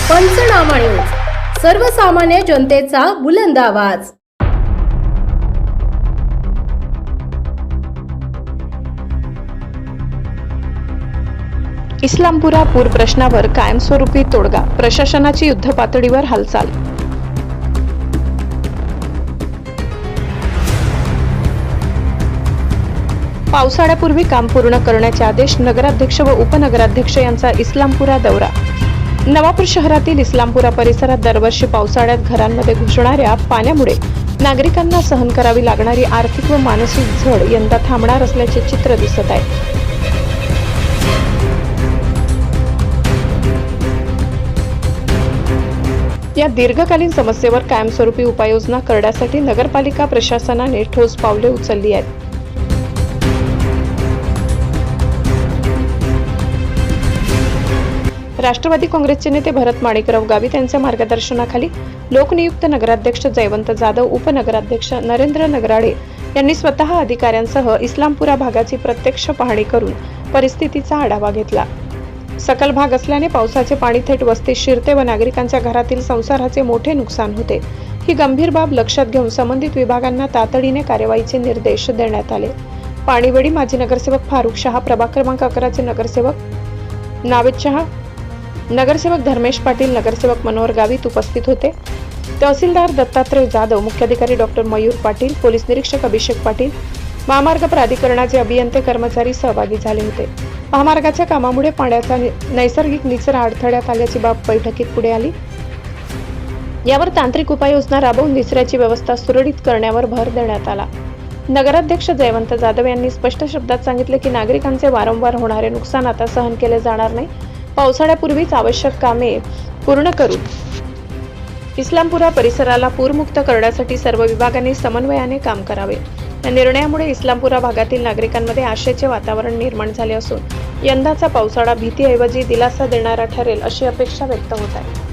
पंचनामा न्यूज, सर्वसामान्य जनतेचा बुलंद आवाज। इस्लामपुरा पूर प्रश्नावर कायमस्वरूपी तोडगा, प्रशासनाची युद्धपातळीवर हालचाल। पावसाळ्यापूर्वी काम पूर्ण करण्याचे आदेश, नगराध्यक्ष व उपनगराध्यक्ष यांचा इस्लामपुरा दौरा। नवापूर शहरातील इस्लामपुरा परिसरात दरवर्षी पावसाळ्यात घरांमध्ये घुसणाऱ्या पाण्यामुळे नागरिकांना सहन करावी लागणारी आर्थिक व मानसिक झळ यंदा थांबणार असल्याचे चित्र दिसत आहे। या दीर्घकालीन समस्येवर कायमस्वरूपी उपाययोजना करण्यासाठी नगरपालिका प्रशासनाने ठोस पावले उचलली आहेत। राष्ट्रवादी काँग्रेसचे नेते भरत माणिकराव गावित यांच्या मार्गदर्शनाखाली लोकनियुक्त नगराध्यक्ष जयवंत जाधव, उपनगराध्यक्ष नरेंद्र नगराळे यांनी स्वतः अधिकाऱ्यांसह इस्लामपुरा भागाची प्रत्यक्ष पाहणी करून परिस्थितीचा आढावा घेतला। सकल भाग असल्याने पावसाचे पाणी थेट वस्तीत शिरते व नागरिकांच्या घरातील संसाराचे मोठे नुकसान होते। ही गंभीर बाब लक्षात घेऊन संबंधित विभागांना तातडीने कार्यवाहीचे निर्देश देण्यात आले। पाणीवेळी माजी नगरसेवक फारुख शहा, प्रभाग क्रमांक 11 चे नगरसेवक नावेद शहा, नगरसेवक धर्मेश पाटील, नगरसेवक मनोहर गावित उपस्थित होते। तहसीलदार दत्तात्रय जाधव, मुख्याधिकारी डॉक्टर मयूर पाटील, पोलीस निरीक्षक अभिषेक पाटील, महामार्ग प्राधिकरणाचे अभियंते कर्मचारी सहभागी झाले होते। महामार्गाच्या कामामुळे पाण्याचा नैसर्गिक निचरा अडथळ्यात आल्याची बाब बैठकीत पुढे आली। यावर तांत्रिक उपाययोजना राबवून निचऱ्याची व्यवस्था सुरळीत करण्यावर भर देण्यात आला। नगराध्यक्ष जयवंत जाधव यांनी स्पष्ट शब्दात सांगितले की नागरिकांचे वारंवार होणारे नुकसान आता सहन केले जाणार नाही। पावसाळ्यापूर्वीच आवश्यक कामे पूर्ण करून इस्लामपुरा परिसराला पूरमुक्त करण्यासाठी सर्व विभागांनी समन्वयाने काम करावे। या निर्णयामुळे इस्लामपुरा भागातील नागरिकांमध्ये आशेचे वातावरण निर्माण झाले असून यंदाचा पावसाळा भीतीऐवजी दिलासा देणारा ठरेल अशी अपेक्षा व्यक्त होत आहे।